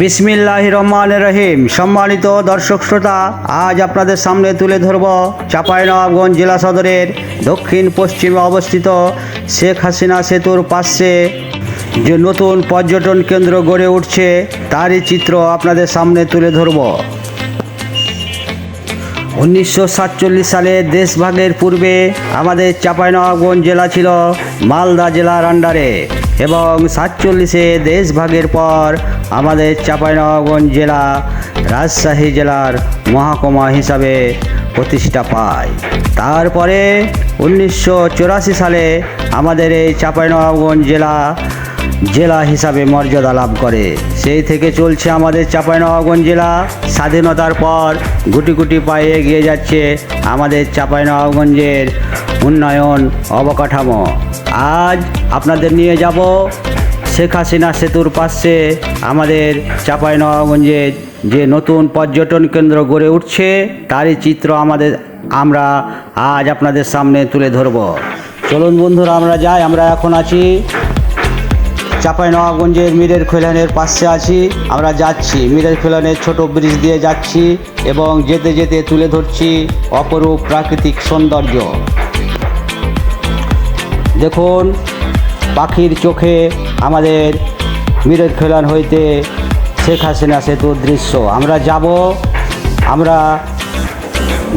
বিসমিল্লাহির রহমানির রহিম। সম্মানিত দর্শক শ্রোতা, আজ আপনাদের সামনে তুলে ধরব চাঁপাইনবাবগঞ্জ জেলা সদরের দক্ষিণ পশ্চিমে অবস্থিত শেখ হাসিনা সেতুর পাশে যে নতুন পর্যটন কেন্দ্র গড়ে উঠছে তারই চিত্র আপনাদের সামনে তুলে ধরব। 1947 সালে দেশভাগের পূর্বে আমাদের চাঁপাইনবাবগঞ্জ জেলা ছিল মালদা জেলার আন্ডারে এবং 47-এ দেশভাগের পর আমাদের চাঁপাইনবাবগঞ্জ জেলা রাজশাহী জেলার মহকুমা হিসাবে প্রতিষ্ঠা পায়। তারপরে 1984 সালে আমাদের এই চাঁপাইনবাবগঞ্জ জেলা হিসাবে মর্যাদা লাভ করে। সেই থেকে চলছে আমাদের চাঁপাইনবাবগঞ্জ জেলা। স্বাধীনতার পর গুটি গুটি পায়ে এগিয়ে যাচ্ছে আমাদের চাঁপাইনবাবগঞ্জের উন্নয়ন অবকাঠামো। আজ আপনাদের নিয়ে যাব শেখ হাসিনা সেতুর পাশে আমাদের চাঁপাইনবাবগঞ্জের যে নতুন পর্যটন কেন্দ্র গড়ে উঠছে তারই চিত্র আমরা আজ আপনাদের সামনে তুলে ধরব। চলুন বন্ধুরা আমরা যাই। আমরা এখন আছি চাঁপাইনবাবগঞ্জের মিরের খৈলানের পাশে আছি। আমরা যাচ্ছি মিরের খৈলানের ছোট ব্রিজ দিয়ে যাচ্ছি এবং যেতে যেতে তুলে ধরছি অপরূপ প্রাকৃতিক সৌন্দর্য। দেখুন পাখির চোখে আমাদের মিরের খৈলান হইতে শেখ হাসিনা সেতুর দৃশ্য। আমরা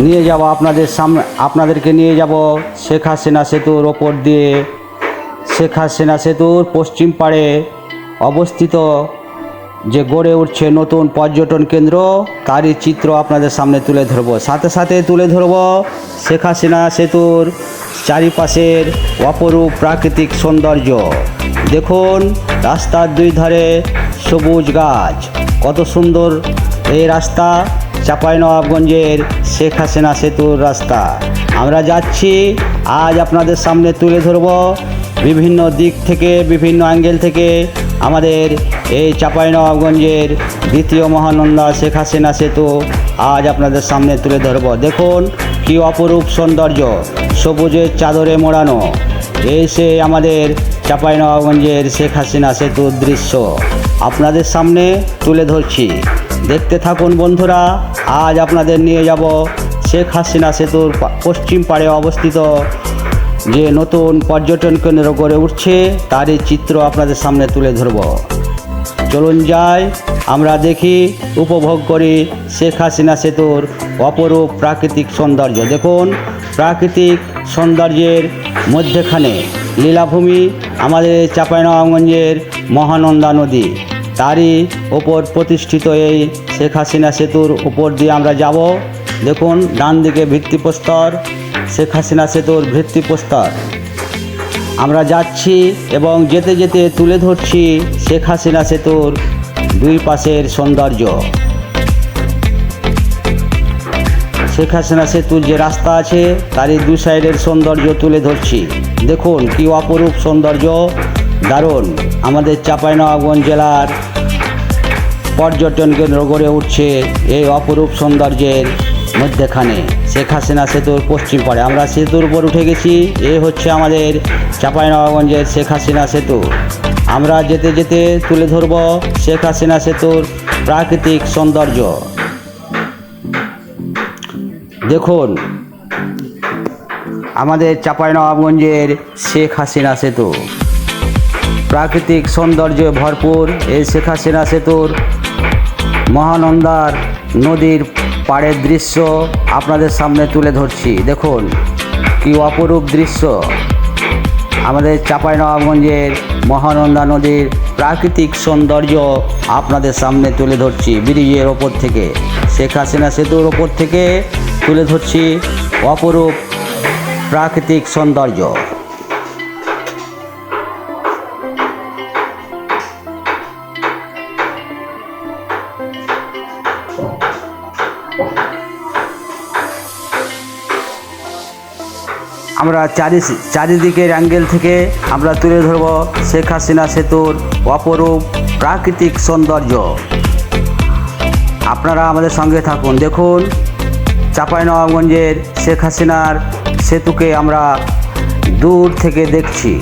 নিয়ে যাব আপনাদেরকে নিয়ে যাব শেখ হাসিনা সেতুর ওপর দিয়ে। শেখ হাসিনা সেতুর পশ্চিম পাড়ে অবস্থিত যে গড়ে উঠছে নতুন পর্যটন কেন্দ্র তারই চিত্র আপনাদের সামনে তুলে ধরব। সাথে সাথে তুলে ধরব শেখ হাসিনা সেতুর চারিপাশের অপরূপ প্রাকৃতিক সৌন্দর্য। দেখুন রাস্তার দুই ধারে সবুজ গাছ, কত সুন্দর এই রাস্তা চাঁপাইনবাবগঞ্জের শেখ হাসিনা সেতুর রাস্তা। আমরা যাচ্ছি আজ আপনাদের সামনে তুলে ধরব বিভিন্ন দিক থেকে, বিভিন্ন অ্যাঙ্গেল থেকে আমাদের এই চাঁপাইনবাবগঞ্জের দ্বিতীয় মহানন্দা শেখ হাসিনা সেতু আজ আপনাদের সামনে তুলে ধরব। দেখুন কি অপরূপ সৌন্দর্য, সবুজের চাদরে মোড়ানো এই সে আমাদের চাঁপাইনবাবগঞ্জের শেখ হাসিনা সেতুর দৃশ্য আপনাদের সামনে তুলে ধরছি। দেখতে থাকুন বন্ধুরা। আজ আপনাদের নিয়ে যাব শেখ হাসিনা সেতুর পশ্চিম পাড়ে অবস্থিত যে নতুন পর্যটন কেন্দ্র গড়ে উঠছে তারই চিত্র আপনাদের সামনে তুলে ধরব। চলুন যাই, আমরা দেখি, উপভোগ করি শেখ হাসিনা সেতুর অপরূপ প্রাকৃতিক সৌন্দর্য। দেখুন প্রাকৃতিক সৌন্দর্যের মধ্যেখানে লীলাভূমি আমাদের চাঁপাইনবাবগঞ্জের মহানন্দা নদী, তারই ওপর প্রতিষ্ঠিত এই শেখ হাসিনা সেতুর উপর দিয়ে আমরা যাব। দেখুন ডান দিকে ভিত্তিপ্রস্তর, শেখ হাসিনা সেতুর ভিত্তিপ্রস্তর। আমরা যাচ্ছি এবং যেতে যেতে তুলে ধরছি শেখ হাসিনা সেতুর দুই পাশের সৌন্দর্য। শেখ হাসিনা সেতুর যে রাস্তা আছে তারই দুই সাইডের সৌন্দর্য তুলে ধরছি। দেখুন কি অপরূপ সৌন্দর্য, দারুণ। আমাদের চাঁপাইনবাবগঞ্জ জেলার পর্যটন কেন্দ্র গড়ে উঠছে এই অপরূপ সৌন্দর্যের মধ্যেখানে শেখ হাসিনা সেতুর পশ্চিম পাড়ে। আমরা সেতুর উপর উঠে গেছি। এ হচ্ছে আমাদের চাঁপাইনবাবগঞ্জের শেখ হাসিনা সেতু। আমরা যেতে যেতে তুলে ধরব শেখ হাসিনা সেতুর প্রাকৃতিক সৌন্দর্য। দেখুন আমাদের চাঁপাইনবাবগঞ্জের শেখ হাসিনা সেতু প্রাকৃতিক সৌন্দর্যে ভরপুর। এই শেখ হাসিনা সেতুর মহানন্দার নদীর পাড়ের দৃশ্য আপনাদের সামনে তুলে ধরছি। দেখুন কি অপরূপ দৃশ্য, আমাদের চাঁপাইনবাবগঞ্জের মহানন্দা নদীর প্রাকৃতিক সৌন্দর্য আপনাদের সামনে তুলে ধরছি। ব্রিজের ওপর থেকে, শেখ হাসিনা সেতুর ওপর থেকে তুলে ধরছি অপরূপ প্রাকৃতিক সৌন্দর্য। আমরা চারিদিকের অ্যাঙ্গেল থেকে আমরা তুলে ধরব শেখ হাসিনা সেতুর অপরূপ প্রাকৃতিক সৌন্দর্য। আপনারা আমাদের সঙ্গে থাকুন। দেখুন চাঁপাইনবাবগঞ্জের শেখ হাসিনার সেতুকে আমরা দূর থেকে দেখছি।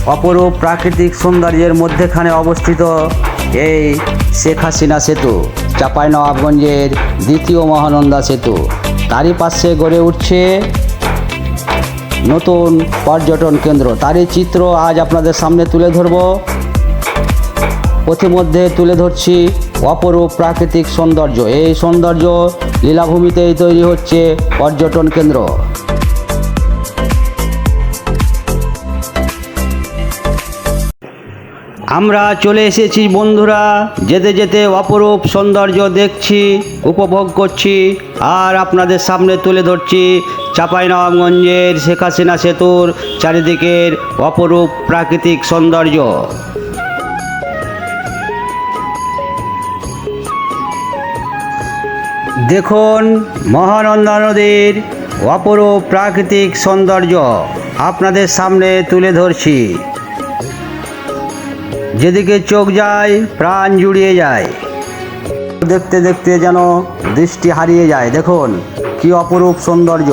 অপরূপ প্রাকৃতিক সৌন্দর্যের মধ্যেখানে অবস্থিত এই শেখ হাসিনা সেতু, চাঁপাইনবাবগঞ্জের দ্বিতীয় মহানন্দা সেতু। তারই পাশে গড়ে উঠছে নতুন পর্যটন কেন্দ্র। তারই চিত্র আজ আপনাদের সামনে তুলে ধরব। পথিমধ্যে তুলে ধরছি অপরূপ প্রাকৃতিক সৌন্দর্য। এই সৌন্দর্য লীলাভূমিতেই তৈরি হচ্ছে পর্যটন কেন্দ্র। আমরা চলে এসেছি বন্ধুরা, যেতে যেতে অপরূপ সৌন্দর্য দেখছি, উপভোগ করছি, আর আপনাদের সামনে তুলে ধরছি চাঁপাইনবাবগঞ্জের শেখ হাসিনা সেতুর চারিদিকের অপরূপ প্রাকৃতিক সৌন্দর্য। দেখুন মহানন্দা নদীর অপরূপ প্রাকৃতিক সৌন্দর্য আপনাদের সামনে তুলে ধরছি। যেদিকে চোখ যায় প্রাণ জুড়িয়ে যায়, দেখতে দেখতে যেন দৃষ্টি হারিয়ে যায়। দেখুন কি অপরূপ সৌন্দর্য,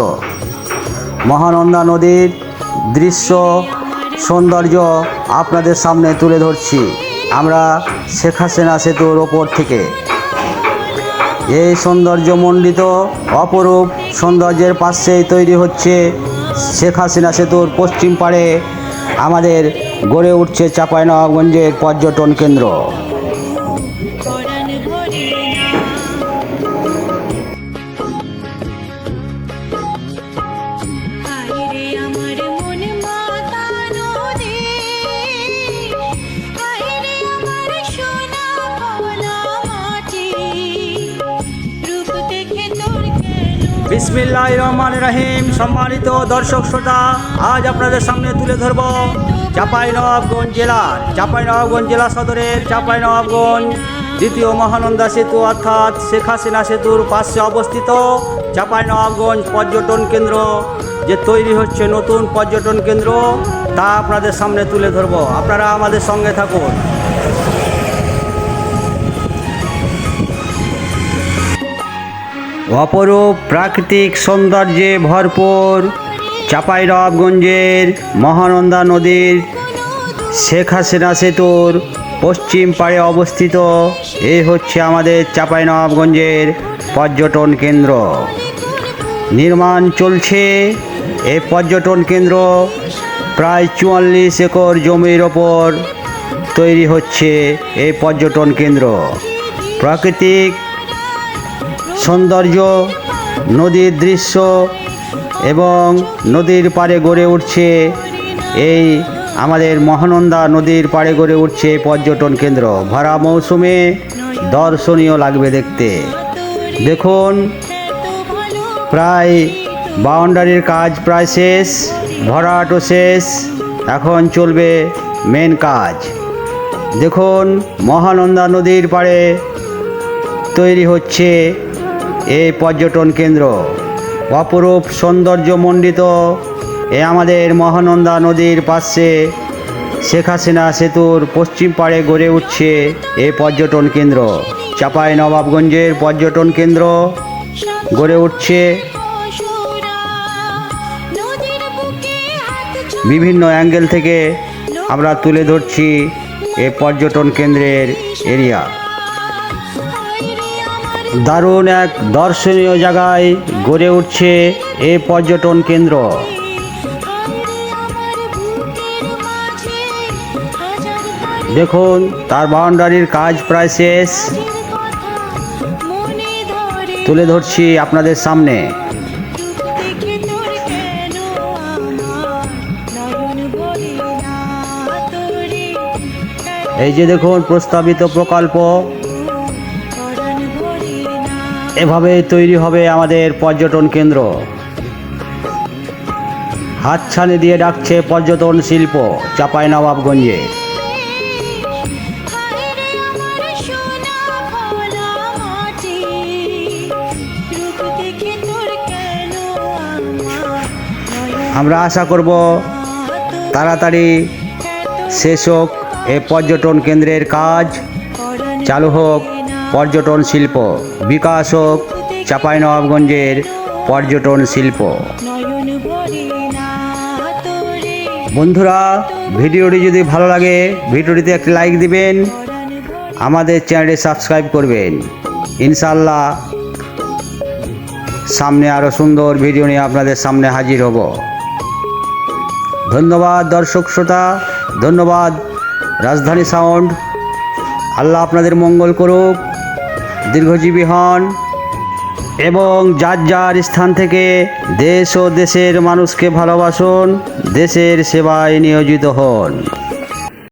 মহানন্দা নদীর দৃশ্য সৌন্দর্য আপনাদের সামনে তুলে ধরছি আমরা শেখ হাসিনা সেতুর ওপর থেকে। এই সৌন্দর্যমণ্ডিত অপরূপ সৌন্দর্যের পাশেই তৈরি হচ্ছে শেখ হাসিনা সেতুর পশ্চিম পাড়ে আমাদের গড়ে উঠছে চাঁপাইনবাবগঞ্জের পর্যটন কেন্দ্র। বিসমিল্লাহির রহমানির রহিম। সম্মানিত দর্শক শ্রোতা, আজ আপনাদের সামনে তুলে ধরব চাঁপাইনবাবগঞ্জ জেলা সদরের চাঁপাইনবাবগঞ্জ দ্বিতীয় মহানন্দা সেতু অর্থাৎ শেখ হাসিনা সেতুর পাশে অবস্থিত চাঁপাইনবাবগঞ্জ পর্যটন কেন্দ্র। যে তৈরি হচ্ছে নতুন পর্যটন কেন্দ্র, তা আপনাদের সামনে তুলে ধরব। আপনারা আমাদের সঙ্গে থাকুন। অপরূপ প্রাকৃতিক সৌন্দর্যে ভরপুর চাঁপাইনবাবগঞ্জের মহানন্দা নদীর শেখ হাসিনা সেতুর পশ্চিম পাড়ে অবস্থিত এই হচ্ছে আমাদের চাঁপাইনবাবগঞ্জের পর্যটন কেন্দ্র। নির্মাণ চলছে এই পর্যটন কেন্দ্র। প্রায় 44 একর জমির ওপর তৈরি হচ্ছে এই পর্যটন কেন্দ্র। প্রাকৃতিক সৌন্দর্য, নদীর দৃশ্য এবং নদীর পাড়ে গড়ে উঠছে এই আমাদের মহানন্দা নদীর পাড়ে গড়ে উঠছে পর্যটন কেন্দ্র। ভরা মৌসুমে দর্শনীয় লাগবে দেখতে। দেখুন প্রায় বাউন্ডারির কাজ প্রায় শেষ, ভরাটও শেষ, এখন চলবে মেন কাজ। দেখুন মহানন্দা নদীর পাড়ে তৈরি হচ্ছে এই পর্যটন কেন্দ্র। অপরূপ সৌন্দর্যমণ্ডিত এ আমাদের মহানন্দা নদীর পাশে শেখ হাসিনা সেতুর পশ্চিম পাড়ে গড়ে উঠছে এই পর্যটন কেন্দ্র। চাঁপাইনবাবগঞ্জের পর্যটন কেন্দ্র গড়ে উঠছে। বিভিন্ন অ্যাঙ্গেল থেকে আমরা তুলে ধরছি এই পর্যটন কেন্দ্রের এরিয়া। দারুণ এক দর্শনীয় জায়গায় গড়ে উঠছে এই পর্যটন কেন্দ্র। দেখুন তার বাউন্ডারির কাজ প্রায় শেষ, তুলে ধরছি আপনাদের সামনে। এই যে দেখুন প্রস্তাবিত প্রকল্প, এভাবে তৈরি হবে আমাদের পর্যটন কেন্দ্র। হাতছানি দিয়ে ডাকছে পর্যটন শিল্প চাঁপাইনবাবগঞ্জে। আমরা আশা করব তাড়াতাড়ি শেষ হোক এই পর্যটন কেন্দ্রের কাজ, চালু হোক পর্যটন শিল্প, বিকাশ হোক চাঁপাইনবাবগঞ্জের পর্যটন শিল্প। বন্ধুরা, ভিডিওটি যদি ভালো লাগে ভিডিওটিতে একটি লাইক দিবেন, আমাদের চ্যানেলটি সাবস্ক্রাইব করবেন। ইনশাআল্লাহ সামনে আরও সুন্দর ভিডিও নিয়ে আপনাদের সামনে হাজির হব। ধন্যবাদ দর্শক শ্রোতা, ধন্যবাদ রাজধানী সাউন্ড। আল্লাহ আপনাদের মঙ্গল করুক, দীর্ঘজীবী হন এবং যার যার স্থান থেকে দেশ ও দেশের মানুষকে ভালোবাসুন, দেশের সেবায় নিয়োজিত হন।